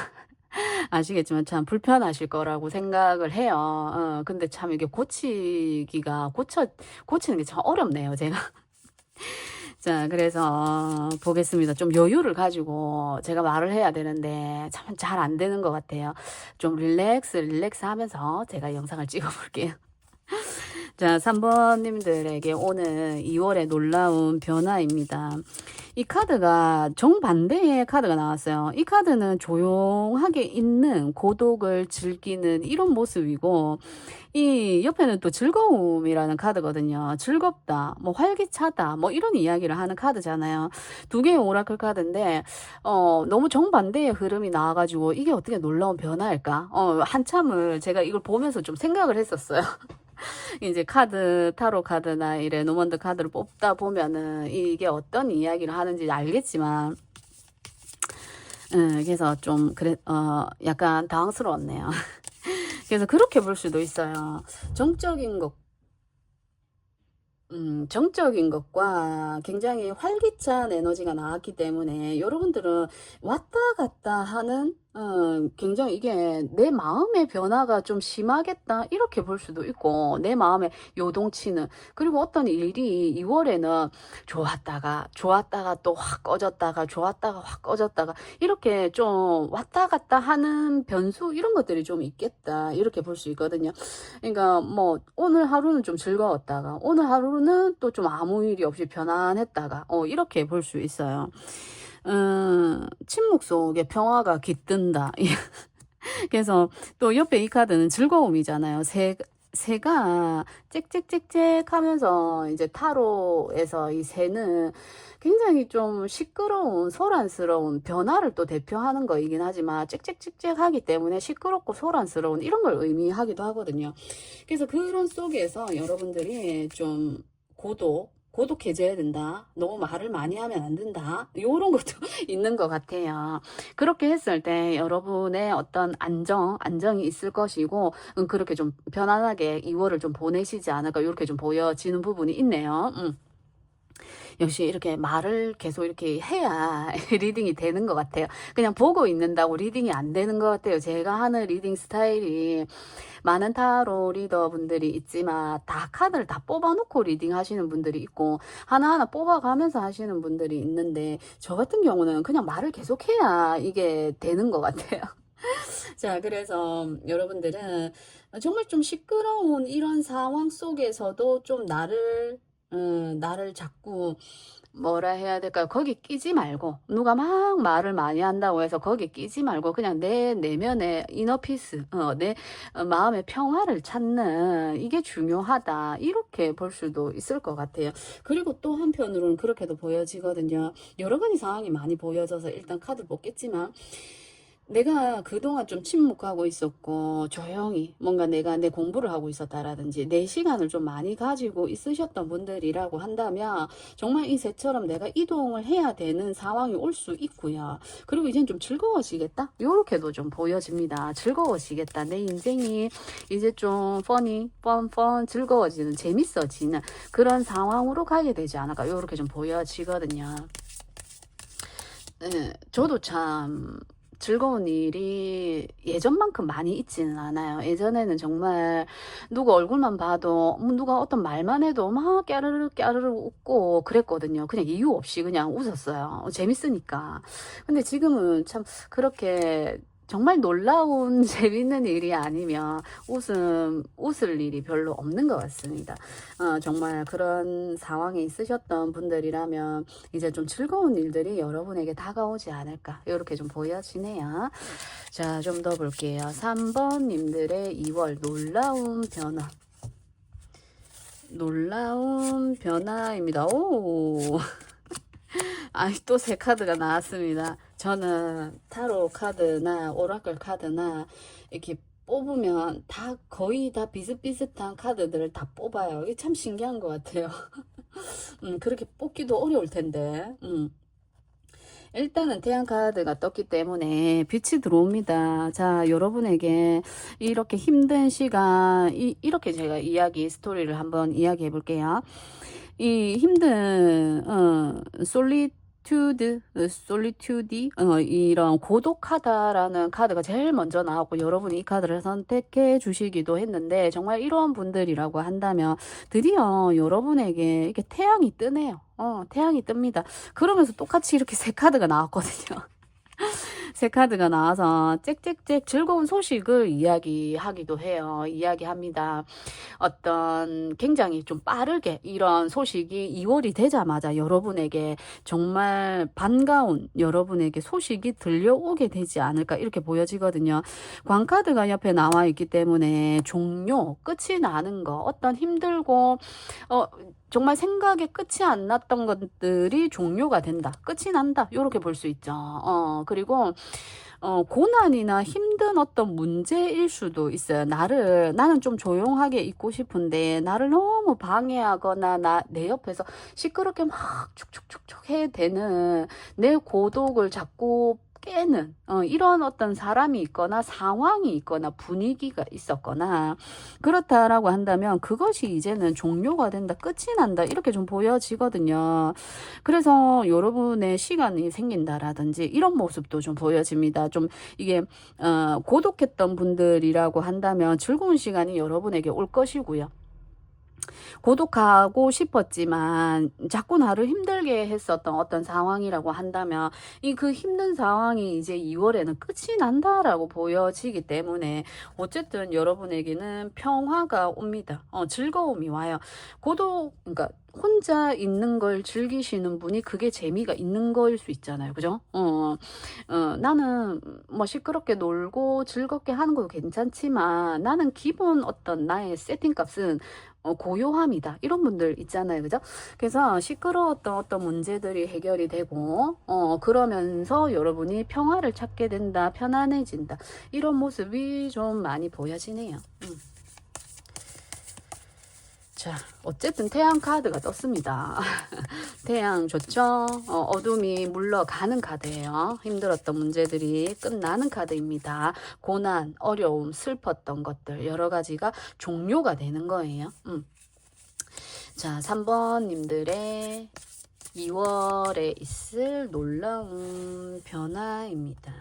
참 불편하실 거라고 생각을 해요. 근데 참 이게 고치는 게 참 어렵네요, 제가. 자, 그래서 보겠습니다. 좀 여유를 가지고 제가 말을 해야 되는데 참 잘 안 되는 것 같아요. 좀 릴렉스 하면서 제가 영상을 찍어 볼게요. 자, 3번님들에게 오는 2월의 놀라운 변화입니다. 이 카드가 정반대의 카드가 나왔어요. 이 카드는 조용하게 있는 고독을 즐기는 이런 모습이고 이 옆에는 또 즐거움이라는 카드거든요. 즐겁다, 뭐 활기차다, 뭐 이런 이야기를 하는 카드잖아요. 두 개의 오라클 카드인데 너무 정반대의 흐름이 나와가지고 이게 어떻게 놀라운 변화일까? 한참을 제가 이걸 보면서 좀 생각을 했었어요. 이제 타로 카드나 이 레노먼드 카드를 뽑다 보면은 이게 어떤 이야기를 하는지 알겠지만, 그래서 좀, 약간 당황스러웠네요. 그래서 그렇게 볼 수도 있어요. 정적인 것과 굉장히 활기찬 에너지가 나왔기 때문에 여러분들은 왔다 갔다 하는 굉장히 이게 내 마음의 변화가 좀 심하겠다 이렇게 볼 수도 있고 내 마음에 요동치는 그리고 어떤 일이 2월에는 좋았다가 또 확 꺼졌다가 좋았다가 확 꺼졌다가 이렇게 좀 왔다 갔다 하는 변수 이런 것들이 좀 있겠다 이렇게 볼 수 있거든요. 그러니까 뭐 오늘 하루는 좀 즐거웠다가 오늘 하루는 또 좀 아무 일이 없이 편안했다가 이렇게 볼 수 있어요. 침묵 속에 평화가 깃든다. 그래서 또 옆에 이 카드는 즐거움이잖아요. 새가 짹짹짹짹 하면서 이제 타로에서 이 새는 굉장히 좀 시끄러운 소란스러운 변화를 또 대표하는 거이긴 하지만 짹짹짹짹 하기 때문에 시끄럽고 소란스러운 이런 걸 의미하기도 하거든요. 그래서 그런 속에서 여러분들이 좀 고독해져야 된다. 너무 말을 많이 하면 안 된다. 요런 것도 있는 것 같아요. 그렇게 했을 때 여러분의 어떤 안정이 있을 것이고, 그렇게 좀 편안하게 2월을 좀 보내시지 않을까, 이렇게 좀 보여지는 부분이 있네요. 역시 이렇게 말을 계속 이렇게 해야 리딩이 되는 것 같아요. 그냥 보고 있는다고 리딩이 안 되는 것 같아요. 제가 하는 리딩 스타일이 많은 타로 리더분들이 있지만 다 카드를 다 뽑아놓고 리딩 하시는 분들이 있고 하나하나 뽑아가면서 하시는 분들이 있는데 저 같은 경우는 그냥 말을 계속해야 이게 되는 것 같아요. 자, 그래서 여러분들은 정말 좀 시끄러운 이런 상황 속에서도 좀 나를 자꾸 뭐라 해야 될까요? 거기 끼지 말고 누가 막 말을 많이 한다고 해서 거기 끼지 말고 그냥 내 내면의 이너피스, 내 마음의 평화를 찾는 이게 중요하다. 이렇게 볼 수도 있을 것 같아요. 그리고 또 한편으로는 그렇게도 보여지거든요. 여러 가지 상황이 많이 보여져서 일단 카드 뽑겠지만 내가 그동안 좀 침묵하고 있었고 조용히 뭔가 내가 내 공부를 하고 있었다라든지 내 시간을 좀 많이 가지고 있으셨던 분들이라고 한다면 정말 이 새처럼 내가 이동을 해야 되는 상황이 올 수 있고요. 그리고 이젠 좀 즐거워지겠다? 요렇게도 좀 보여집니다. 즐거워지겠다. 내 인생이 이제 좀 즐거워지는, 재밌어지는 그런 상황으로 가게 되지 않을까? 요렇게 좀 보여지거든요. 네, 저도 참 즐거운 일이 예전만큼 많이 있지는 않아요. 예전에는 정말 누구 얼굴만 봐도 누가 어떤 말만 해도 막 깨르르 깨르르 웃고 그랬거든요. 그냥 이유 없이 그냥 웃었어요. 재밌으니까. 근데 지금은 참 그렇게 정말 놀라운 재밌는 일이 아니면 웃을 일이 별로 없는 것 같습니다. 정말 그런 상황에 있으셨던 분들이라면 이제 좀 즐거운 일들이 여러분에게 다가오지 않을까 이렇게 좀 보여지네요. 자, 좀 더 볼게요. 3번 님들의 2월 놀라운 변화입니다. 오. 아니, 또 새 카드가 나왔습니다. 저는 타로 카드나 오라클 카드나 이렇게 뽑으면 다 거의 다 비슷비슷한 카드들을 다 뽑아요. 이게 참 신기한 것 같아요. 그렇게 뽑기도 어려울 텐데. 일단은 태양 카드가 떴기 때문에 빛이 들어옵니다. 자, 여러분에게 이렇게 힘든 시간, 이렇게 제가 스토리를 한번 이야기해 볼게요. 이 힘든 솔리튜디 이런 고독하다라는 카드가 제일 먼저 나왔고 여러분이 이 카드를 선택해 주시기도 했는데 정말 이런 분들이라고 한다면 드디어 여러분에게 이렇게 태양이 뜨네요. 태양이 뜹니다. 그러면서 똑같이 이렇게 새 카드가 나왔거든요. 새 카드가 나와서 짹짹짹 즐거운 소식을 이야기하기도 해요. 이야기합니다. 어떤 굉장히 좀 빠르게 이런 소식이 2월이 되자마자 여러분에게 정말 반가운 여러분에게 소식이 들려오게 되지 않을까 이렇게 보여지거든요. 광카드가 옆에 나와 있기 때문에 종료, 끝이 나는 거, 어떤 힘들고 정말 생각에 끝이 안 났던 것들이 종료가 된다. 끝이 난다. 이렇게 볼 수 있죠. 그리고 고난이나 힘든 어떤 문제일 수도 있어요. 나는 좀 조용하게 있고 싶은데, 나를 너무 방해하거나, 내 옆에서 시끄럽게 막 축축축축 해 대는 내 고독을 자꾸 깨는, 이런 어떤 사람이 있거나 상황이 있거나 분위기가 있었거나, 그렇다라고 한다면 그것이 이제는 종료가 된다, 끝이 난다, 이렇게 좀 보여지거든요. 그래서 여러분의 시간이 생긴다라든지 이런 모습도 좀 보여집니다. 좀 이게 고독했던 분들이라고 한다면 즐거운 시간이 여러분에게 올 것이고요. 고독하고 싶었지만 자꾸 나를 힘들게 했었던 어떤 상황이라고 한다면 그 힘든 상황이 이제 2월에는 끝이 난다라고 보여지기 때문에 어쨌든 여러분에게는 평화가 옵니다. 즐거움이 와요. 그러니까 혼자 있는 걸 즐기시는 분이 그게 재미가 있는 거일 수 있잖아요. 그죠? 나는 뭐 시끄럽게 놀고 즐겁게 하는 것도 괜찮지만 나는 기본 어떤 나의 세팅 값은 고요함이다. 이런 분들 있잖아요. 그죠? 그래서 시끄러웠던 어떤 문제들이 해결이 되고, 그러면서 여러분이 평화를 찾게 된다. 편안해진다. 이런 모습이 좀 많이 보여지네요. 자, 어쨌든 태양 카드가 떴습니다. 태양 좋죠? 어둠이 물러가는 카드예요. 힘들었던 문제들이 끝나는 카드입니다. 고난, 어려움, 슬펐던 것들 여러 가지가 종료가 되는 거예요. 자, 3번 님들의 2월에 있을 놀라운 변화입니다.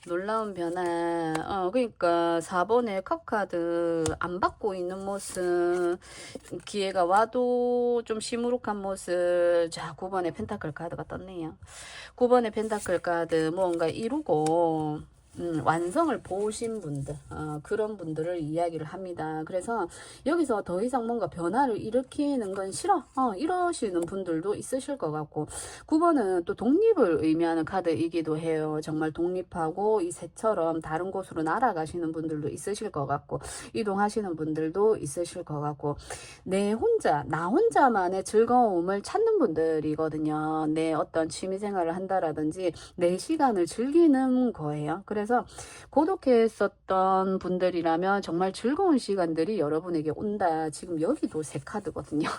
놀라운 변화. 그러니까 4번의 컵카드 안 받고 있는 모습, 기회가 와도 좀 시무룩한 모습. 자, 9번의 펜타클 카드가 떴네요. 9번의 펜타클 카드 뭔가 이루고 완성을 보신 분들, 그런 분들을 이야기를 합니다. 그래서 여기서 더 이상 뭔가 변화를 일으키는 건 싫어, 이러시는 분들도 있으실 것 같고, 9번은 또 독립을 의미하는 카드이기도 해요. 정말 독립하고 이 새처럼 다른 곳으로 날아가시는 분들도 있으실 것 같고, 이동하시는 분들도 있으실 것 같고, 나 혼자만의 즐거움을 찾는 분들이거든요. 내 어떤 취미생활을 한다라든지 내 시간을 즐기는 거예요. 그래서 고독했었던 분들이라면 정말 즐거운 시간들이 여러분에게 온다. 지금 여기도 새 카드거든요.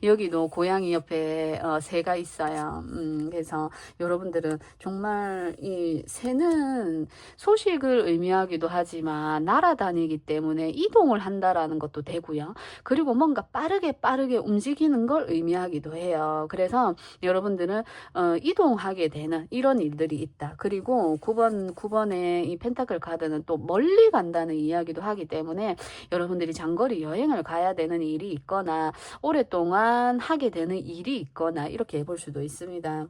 여기도 고양이 옆에 새가 있어요. 그래서 여러분들은 정말 이 새는 소식을 의미하기도 하지만 날아다니기 때문에 이동을 한다라는 것도 되고요. 그리고 뭔가 빠르게 움직이는 걸 의미하기도 해요. 그래서 여러분들은 이동하게 되는 이런 일들이 있다. 그리고 9번의 이 펜타클 카드는 또 멀리 간다는 이야기도 하기 때문에 여러분들이 장거리 여행을 가야 되는 일이 있거나 오랫동안 하게 되는 일이 있거나 이렇게 해볼 수도 있습니다.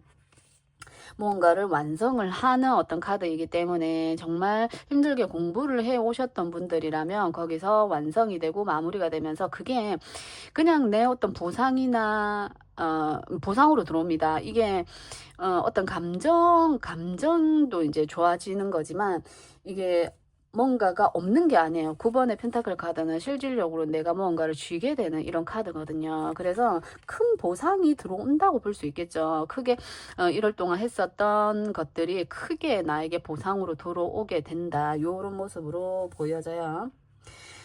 무언가를 완성을 하는 어떤 카드이기 때문에 정말 힘들게 공부를 해 오셨던 분들이라면 거기서 완성이 되고 마무리가 되면서 그게 그냥 내 어떤 보상이나 보상으로 들어옵니다. 이게 어떤 감정도 이제 좋아지는 거지만 이게 뭔가가 없는 게 아니에요. 9번의 펜타클 카드는 실질적으로 내가 무언가를 쥐게 되는 이런 카드거든요. 그래서 큰 보상이 들어온다고 볼 수 있겠죠. 크게 1월 동안 했었던 것들이 크게 나에게 보상으로 들어오게 된다. 이런 모습으로 보여져요.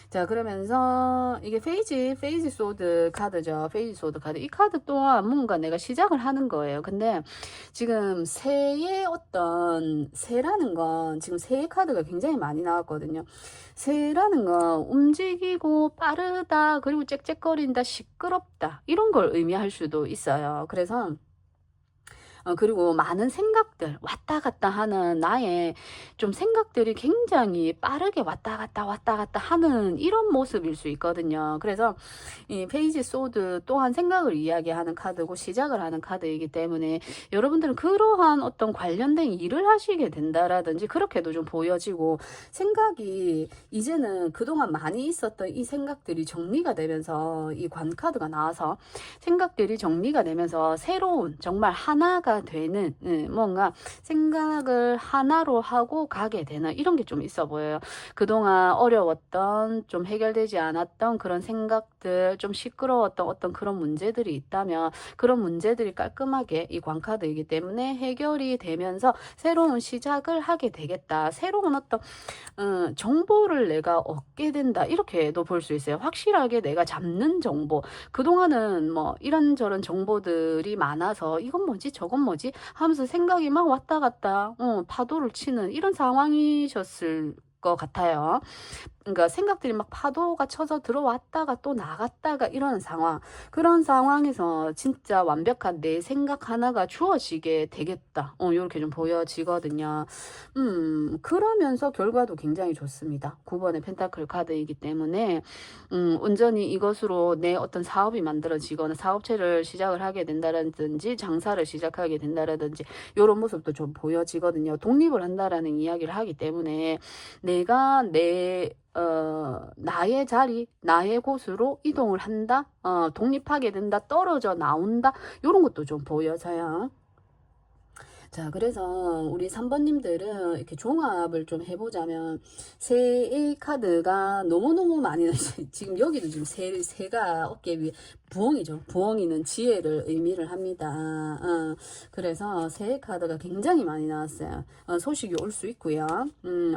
자, 그러면서 이게 페이지 소드 카드죠. 페이지 소드 카드. 이 카드 또한 뭔가 내가 시작을 하는 거예요. 근데 지금 새라는 건 지금 새의 카드가 굉장히 많이 나왔거든요. 새라는 건 움직이고 빠르다, 그리고 짹짹거린다, 시끄럽다, 이런 걸 의미할 수도 있어요. 그래서 그리고 많은 생각들 왔다 갔다 하는 나의 좀 생각들이 굉장히 빠르게 왔다 갔다 하는 이런 모습일 수 있거든요. 그래서 이 페이지 소드 또한 생각을 이야기하는 카드고 시작을 하는 카드이기 때문에 여러분들은 그러한 어떤 관련된 일을 하시게 된다라든지 그렇게도 좀 보여지고, 생각이 이제는 그동안 많이 있었던 이 생각들이 정리가 되면서 이 관 카드가 나와서 생각들이 정리가 되면서 새로운 정말 하나가 되는 뭔가 생각을 하나로 하고 가게 되는 이런 게 좀 있어 보여요. 그동안 어려웠던 좀 해결되지 않았던 그런 생각들, 좀 시끄러웠던 어떤 그런 문제들이 있다면 그런 문제들이 깔끔하게 이 광카드이기 때문에 해결이 되면서 새로운 시작을 하게 되겠다. 새로운 어떤 정보를 내가 얻게 된다. 이렇게도 볼 수 있어요. 확실하게 내가 잡는 정보. 그동안은 뭐 이런저런 정보들이 많아서 이건 뭐지 저건 뭐지 하면서 생각이 막 왔다 갔다 파도를 치는 이런 상황이셨을 것 같아요. 그러니까 생각들이 막 파도가 쳐서 들어왔다가 또 나갔다가 이런 상황, 그런 상황에서 진짜 완벽한 내 생각 하나가 주어지게 되겠다, 이렇게 좀 보여지거든요. 그러면서 결과도 굉장히 좋습니다. 9번의 펜타클 카드이기 때문에 온전히 이것으로 내 어떤 사업이 만들어지거나 사업체를 시작을 하게 된다라든지 장사를 시작하게 된다라든지 이런 모습도 좀 보여지거든요. 독립을 한다라는 이야기를 하기 때문에 내가 나의 자리, 나의 곳으로 이동을 한다, 독립하게 된다, 떨어져 나온다, 이런 것도 좀 보여져요. 자, 그래서 우리 3번님들은 이렇게 종합을 좀 해보자면 새의 카드가 너무너무 많이 나있어요. 지금 여기도 지금 새가 어깨 위에 부엉이죠. 부엉이는 지혜를 의미를 합니다. 그래서 새의 카드가 굉장히 많이 나왔어요. 소식이 올 수 있고요.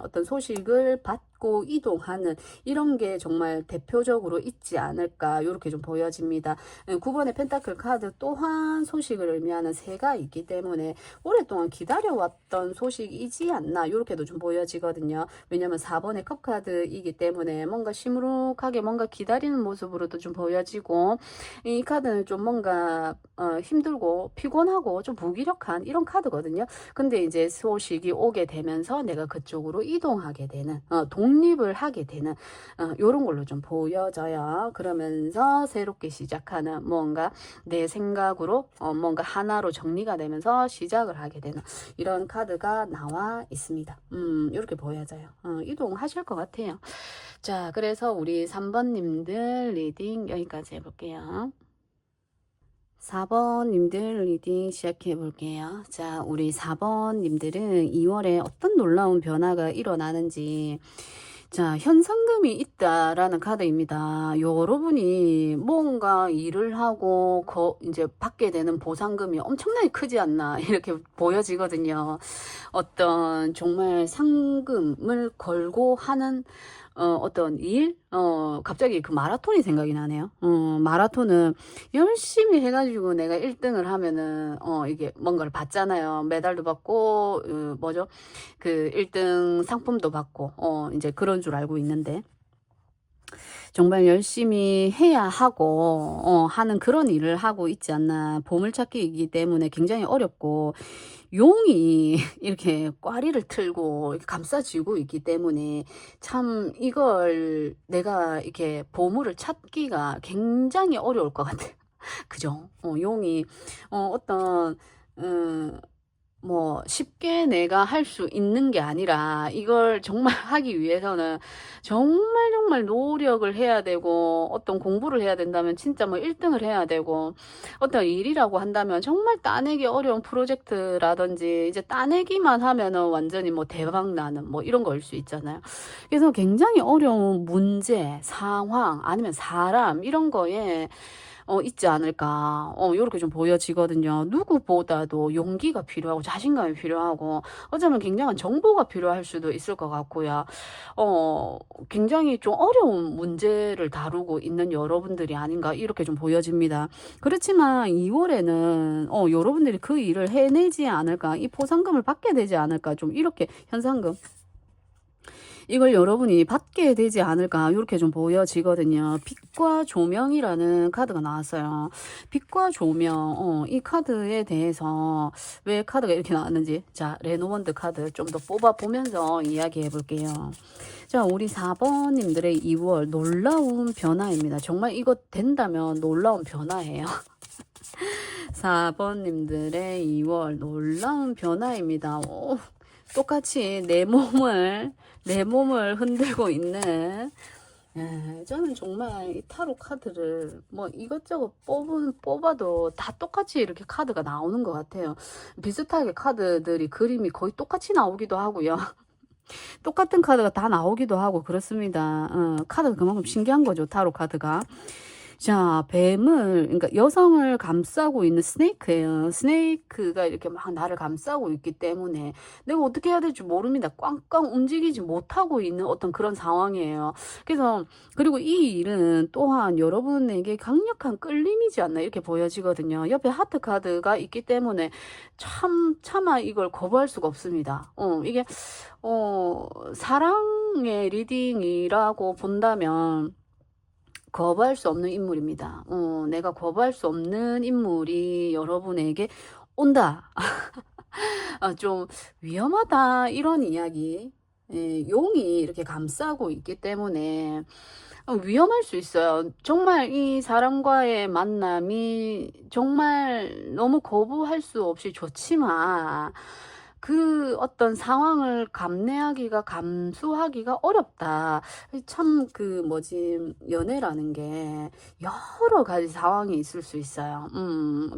어떤 소식을 받고 이동하는 이런 게 정말 대표적으로 있지 않을까, 이렇게 좀 보여집니다. 9번의 펜타클 카드 또한 소식을 의미하는 새가 있기 때문에 오랫동안 기다려왔던 소식이지 않나, 이렇게도 좀 보여지거든요. 왜냐면 4번의 컵 카드이기 때문에 뭔가 시무룩하게 뭔가 기다리는 모습으로도 좀 보여지고, 이 카드는 좀 뭔가 힘들고 피곤하고 좀 무기력한 이런 카드거든요. 근데 이제 소식이 오게 되면서 내가 그쪽으로 이동하게 되는, 독립을 하게 되는 요런 걸로 좀 보여져요. 그러면서 새롭게 시작하는 뭔가 내 생각으로 뭔가 하나로 정리가 되면서 시작을 하게 되는 이런 카드가 나와 있습니다. 이렇게 보여져요. 이동하실 것 같아요. 자, 그래서 우리 3번님들 리딩 여기까지 해볼게요. 4번님들 리딩 시작해 볼게요. 자, 우리 4번님들은 2월에 어떤 놀라운 변화가 일어나는지, 자, 현상금이 있다라는 카드입니다. 여러분이 뭔가 일을 하고 이제 받게 되는 보상금이 엄청나게 크지 않나 이렇게 보여지거든요. 어떤 정말 상금을 걸고 하는 어떤 일? 갑자기 그 마라톤이 생각이 나네요. 마라톤은 열심히 해가지고 내가 1등을 하면은, 이게 뭔가를 받잖아요. 메달도 받고, 뭐죠? 그 1등 상품도 받고, 이제 그런 줄 알고 있는데. 정말 열심히 해야 하고 하는 그런 일을 하고 있지 않나. 보물찾기이기 때문에 굉장히 어렵고, 용이 이렇게 꽈리를 틀고 이렇게 감싸쥐고 있기 때문에 참 이걸 내가 이렇게 보물을 찾기가 굉장히 어려울 것 같아요. 그죠? 용이 어떤 뭐 쉽게 내가 할 수 있는 게 아니라 이걸 정말 하기 위해서는 정말 노력을 해야 되고, 어떤 공부를 해야 된다면 진짜 뭐 1등을 해야 되고, 어떤 일이라고 한다면 정말 따내기 어려운 프로젝트라든지 이제 따내기만 하면은 완전히 뭐 대박 나는 뭐 이런 거일 수 있잖아요. 그래서 굉장히 어려운 문제, 상황, 아니면 사람 이런 거에 있지 않을까. 요렇게 좀 보여지거든요. 누구보다도 용기가 필요하고 자신감이 필요하고 어쩌면 굉장한 정보가 필요할 수도 있을 것 같고요. 굉장히 좀 어려운 문제를 다루고 있는 여러분들이 아닌가 이렇게 좀 보여집니다. 그렇지만 2월에는 여러분들이 그 일을 해내지 않을까, 이 보상금을 받게 되지 않을까, 좀 이렇게 현상금 이걸 여러분이 받게 되지 않을까 이렇게 좀 보여지거든요. 빛과 조명이라는 카드가 나왔어요. 빛과 조명, 이 카드에 대해서 왜 카드가 이렇게 나왔는지, 자, 레노먼드 카드 좀 더 뽑아보면서 이야기해 볼게요. 자, 우리 4번님들의 2월 놀라운 변화입니다. 정말 이거 된다면 놀라운 변화예요. 4번님들의 2월 놀라운 변화입니다. 똑같이 내 몸을 흔들고 있는, 저는 정말 이 타로 카드를 뭐 이것저것 뽑아도 다 똑같이 이렇게 카드가 나오는 것 같아요. 비슷하게 카드들이 그림이 거의 똑같이 나오기도 하고요. 똑같은 카드가 다 나오기도 하고 그렇습니다. 카드가 그만큼 신기한 거죠, 타로 카드가. 자, 그러니까 여성을 감싸고 있는 스네이크예요. 스네이크가 이렇게 막 나를 감싸고 있기 때문에 내가 어떻게 해야 될지 모릅니다. 꽝꽝 움직이지 못하고 있는 어떤 그런 상황이에요. 그래서, 그리고 이 일은 또한 여러분에게 강력한 끌림이지 않나 이렇게 보여지거든요. 옆에 하트 카드가 있기 때문에 차마 이걸 거부할 수가 없습니다. 이게, 사랑의 리딩이라고 본다면, 거부할 수 없는 인물입니다. 내가 거부할 수 없는 인물이 여러분에게 온다. 좀 위험하다 이런 이야기. 용이 이렇게 감싸고 있기 때문에 위험할 수 있어요. 정말 이 사람과의 만남이 정말 너무 거부할 수 없이 좋지만 그 어떤 상황을 감수하기가 어렵다. 참 연애라는 게 여러 가지 상황이 있을 수 있어요.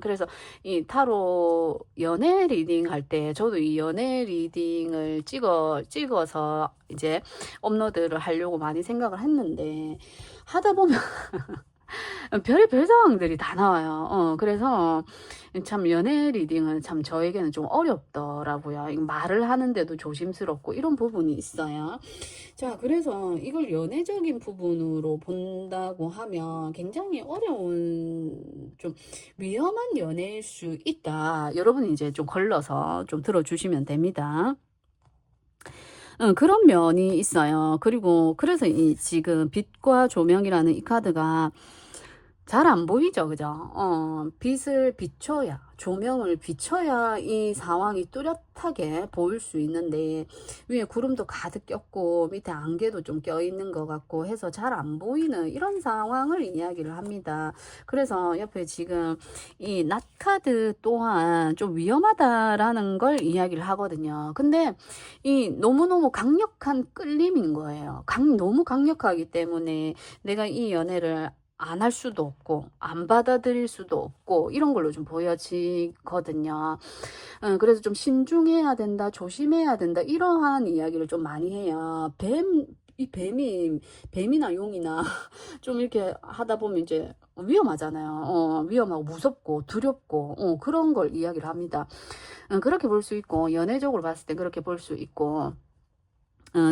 그래서 이 타로 연애 리딩 할 때 저도 이 연애 리딩을 찍어서 이제 업로드를 하려고 많이 생각을 했는데 하다 보면 별의별 상황들이 다 나와요. 그래서 참 연애 리딩은 참 저에게는 좀 어렵더라고요. 말을 하는데도 조심스럽고 이런 부분이 있어요. 자, 그래서 이걸 연애적인 부분으로 본다고 하면 굉장히 어려운, 좀 위험한 연애일 수 있다. 여러분이 이제 좀 걸러서 좀 들어주시면 됩니다. 그런 면이 있어요. 그리고 그래서 이 지금 빛과 조명이라는 이 카드가 잘 안 보이죠, 그죠? 빛을 비춰야, 조명을 비춰야 이 상황이 뚜렷하게 보일 수 있는데, 위에 구름도 가득 꼈고, 밑에 안개도 좀 껴있는 것 같고 해서 잘 안 보이는 이런 상황을 이야기를 합니다. 그래서 옆에 지금 이 낮 카드 또한 좀 위험하다라는 걸 이야기를 하거든요. 근데 이 너무너무 강력한 끌림인 거예요. 너무 강력하기 때문에 내가 이 연애를 안 할 수도 없고 안 받아들일 수도 없고 이런 걸로 좀 보여지거든요. 그래서 좀 신중해야 된다, 조심해야 된다 이러한 이야기를 좀 많이 해요. 이 뱀이나 용이나 좀 이렇게 하다 보면 이제 위험하잖아요. 위험하고 무섭고 두렵고 그런 걸 이야기를 합니다. 그렇게 볼 수 있고 연애적으로 봤을 때 그렇게 볼 수 있고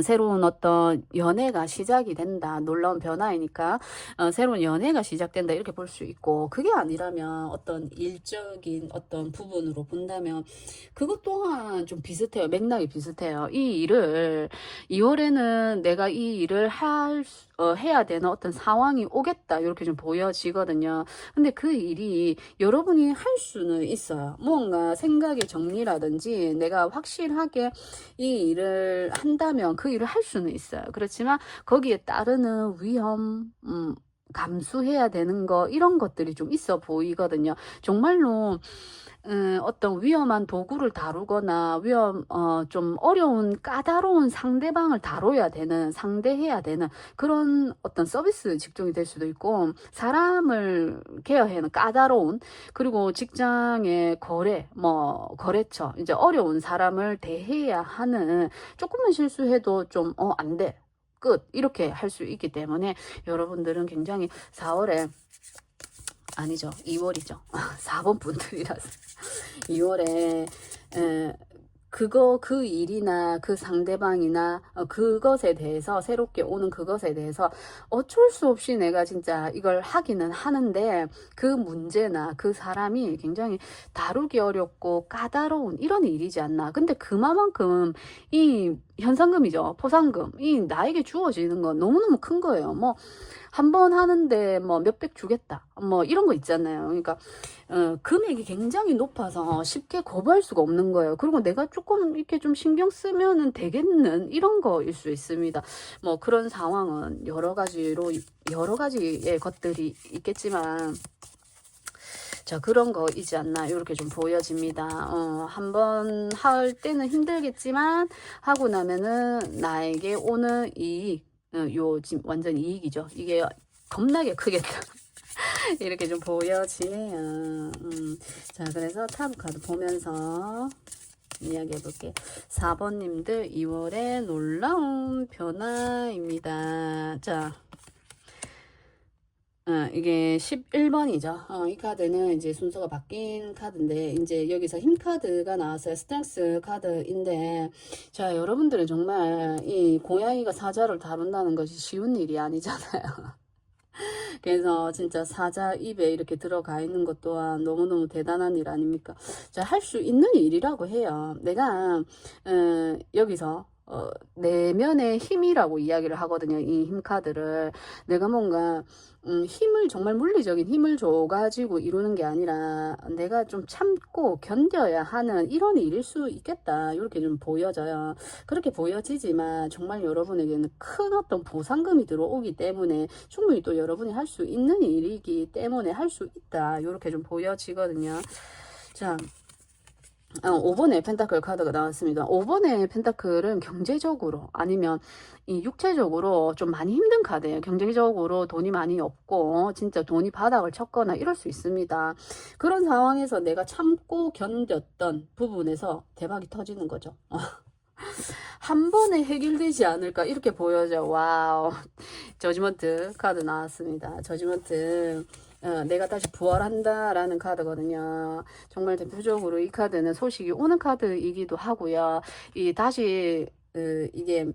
새로운 어떤 연애가 시작이 된다. 놀라운 변화이니까 새로운 연애가 시작된다. 이렇게 볼 수 있고 그게 아니라면 어떤 일적인 어떤 부분으로 본다면 그것 또한 좀 비슷해요. 맥락이 비슷해요. 이 일을 2월에는 내가 이 일을 해야 되는 어떤 상황이 오겠다. 이렇게 좀 보여지거든요. 근데 그 일이 여러분이 할 수는 있어요. 뭔가 생각의 정리라든지 내가 확실하게 이 일을 한다면 그 일을 할 수는 있어요. 그렇지만 거기에 따르는 위험, 감수해야 되는 거 이런 것들이 좀 있어 보이거든요. 정말로 어떤 위험한 도구를 다루거나 좀 어려운 까다로운 상대방을 다뤄야 되는 상대해야 되는 그런 어떤 서비스 직종이 될 수도 있고 사람을 케어하는 까다로운 그리고 직장의 거래처 이제 어려운 사람을 대해야 하는 조금만 실수해도 좀 안 돼. 끝 이렇게 할 수 있기 때문에 여러분들은 굉장히 4월에 아니죠. 2월이죠. 4번 분들이라서 2월에 그 일이나 그 상대방이나 그것에 대해서 새롭게 오는 그것에 대해서 어쩔 수 없이 내가 진짜 이걸 하기는 하는데 그 문제나 그 사람이 굉장히 다루기 어렵고 까다로운 이런 일이지 않나. 근데 그만큼 이 현상금이죠. 포상금. 이 나에게 주어지는 건 너무너무 큰 거예요. 뭐 한 번 하는데 뭐 몇백 주겠다. 뭐 이런 거 있잖아요. 그러니까 금액이 굉장히 높아서 쉽게 거부할 수가 없는 거예요. 그리고 내가 조금 이렇게 좀 신경 쓰면은 되겠는 이런 거일 수 있습니다. 뭐 그런 상황은 여러 가지의 것들이 있겠지만 자 그런 거이지 않나 이렇게 좀 보여집니다. 한 번 할 때는 힘들겠지만 하고 나면은 나에게 오는 이익 지금 완전 이익이죠. 이게 겁나게 크겠다. 이렇게 좀 보여지네요. 자, 그래서 타로 카드 보면서 이야기해 볼게요. 4번님들 2월에 놀라운 변화입니다. 자, 이게 11번이죠. 이 카드는 이제 순서가 바뀐 카드인데, 이제 여기서 힘 카드가 나왔어요. 스트렝스 카드인데, 자, 여러분들은 정말 이 고양이가 사자를 다룬다는 것이 쉬운 일이 아니잖아요. 그래서 진짜 사자 입에 이렇게 들어가 있는 것 또한 너무너무 대단한 일 아닙니까? 자, 할 수 있는 일이라고 해요. 내가 여기서 내면의 힘이라고 이야기를 하거든요. 이 힘 카드를. 내가 뭔가 힘을 정말 물리적인 힘을 줘가지고 이루는 게 아니라 내가 좀 참고 견뎌야 하는 이런 일일 수 있겠다. 이렇게 좀 보여져요. 그렇게 보여지지만 정말 여러분에게는 큰 어떤 보상금이 들어오기 때문에 충분히 또 여러분이 할 수 있는 일이기 때문에 할 수 있다. 이렇게 좀 보여지거든요. 자, 5번의 펜타클 카드가 나왔습니다. 5번의 펜타클은 경제적으로 아니면 이 육체적으로 좀 많이 힘든 카드예요. 경제적으로 돈이 많이 없고 진짜 돈이 바닥을 쳤거나 이럴 수 있습니다. 그런 상황에서 내가 참고 견뎠던 부분에서 대박이 터지는 거죠. 한 번에 해결되지 않을까 이렇게 보여져. 와우. 저지먼트 카드 나왔습니다. 저지먼트 내가 다시 부활한다 라는 카드거든요. 정말 대표적으로 이 카드는 소식이 오는 카드이기도 하고요. 이 다시 이게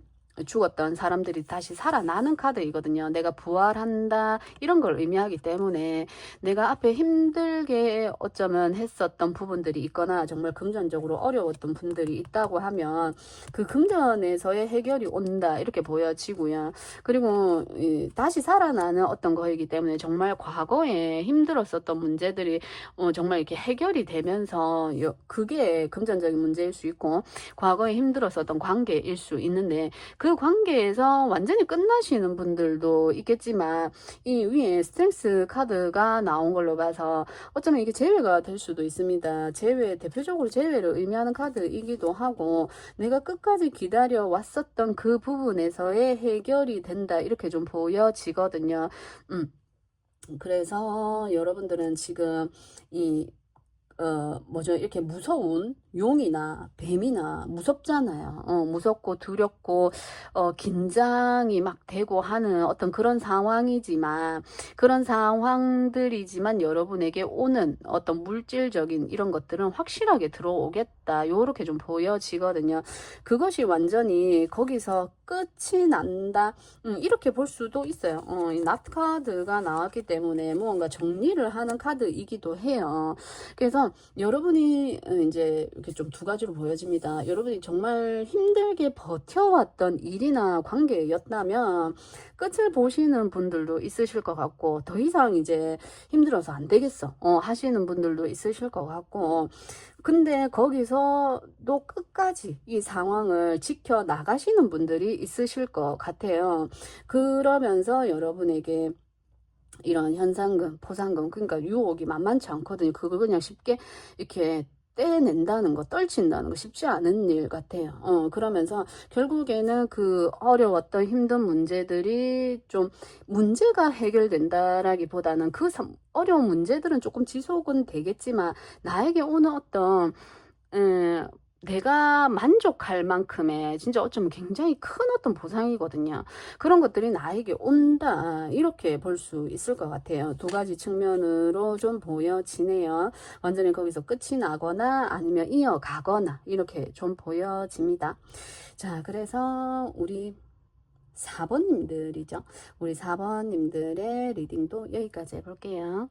죽었던 사람들이 다시 살아나는 카드이거든요. 내가 부활한다 이런 걸 의미하기 때문에 내가 앞에 힘들게 어쩌면 했었던 부분들이 있거나 정말 금전적으로 어려웠던 분들이 있다고 하면 그 금전에서의 해결이 온다 이렇게 보여지고요. 그리고 다시 살아나는 어떤 거이기 때문에 정말 과거에 힘들었었던 문제들이 정말 이렇게 해결이 되면서 그게 금전적인 문제일 수 있고 과거에 힘들었었던 관계일 수 있는데 그 관계에서 완전히 끝나시는 분들도 있겠지만 이 위에 스트렝스 카드가 나온 걸로 봐서 어쩌면 이게 재회가 될 수도 있습니다. 재회, 대표적으로 재회를 의미하는 카드이기도 하고 내가 끝까지 기다려 왔었던 그 부분에서의 해결이 된다 이렇게 좀 보여지거든요. 그래서 여러분들은 지금 이 뭐죠? 이렇게 무서운 용이나 뱀이나 무섭잖아요. 무섭고 두렵고, 긴장이 막 되고 하는 어떤 그런 상황이지만, 그런 상황들이지만 여러분에게 오는 어떤 물질적인 이런 것들은 확실하게 들어오겠다. 요렇게 좀 보여지거든요. 그것이 완전히 거기서 끝이 난다. 이렇게 볼 수도 있어요. 이 낫 카드가 나왔기 때문에 무언가 정리를 하는 카드이기도 해요. 그래서 여러분이 이제 이렇게 좀 두 가지로 보여집니다. 여러분이 정말 힘들게 버텨왔던 일이나 관계였다면 끝을 보시는 분들도 있으실 것 같고 더 이상 이제 힘들어서 안 되겠어 하시는 분들도 있으실 것 같고 근데 거기서도 끝까지 이 상황을 지켜 나가시는 분들이 있으실 것 같아요. 그러면서 여러분에게 이런 현상금, 포상금, 그러니까 유혹이 만만치 않거든요. 그걸 그냥 쉽게 이렇게 떼낸다는 거, 떨친다는 거 쉽지 않은 일 같아요. 그러면서 결국에는 그 어려웠던 힘든 문제들이 좀 문제가 해결된다라기보다는 그 어려운 문제들은 조금 지속은 되겠지만 나에게 오는 어떤 내가 만족할 만큼의 진짜 어쩌면 굉장히 큰 어떤 보상이거든요. 그런 것들이 나에게 온다 이렇게 볼 수 있을 것 같아요. 두 가지 측면으로 좀 보여지네요. 완전히 거기서 끝이 나거나 아니면 이어가거나 이렇게 좀 보여집니다. 자, 그래서 우리 4번님들이죠. 우리 4번님들의 리딩도 여기까지 해볼게요.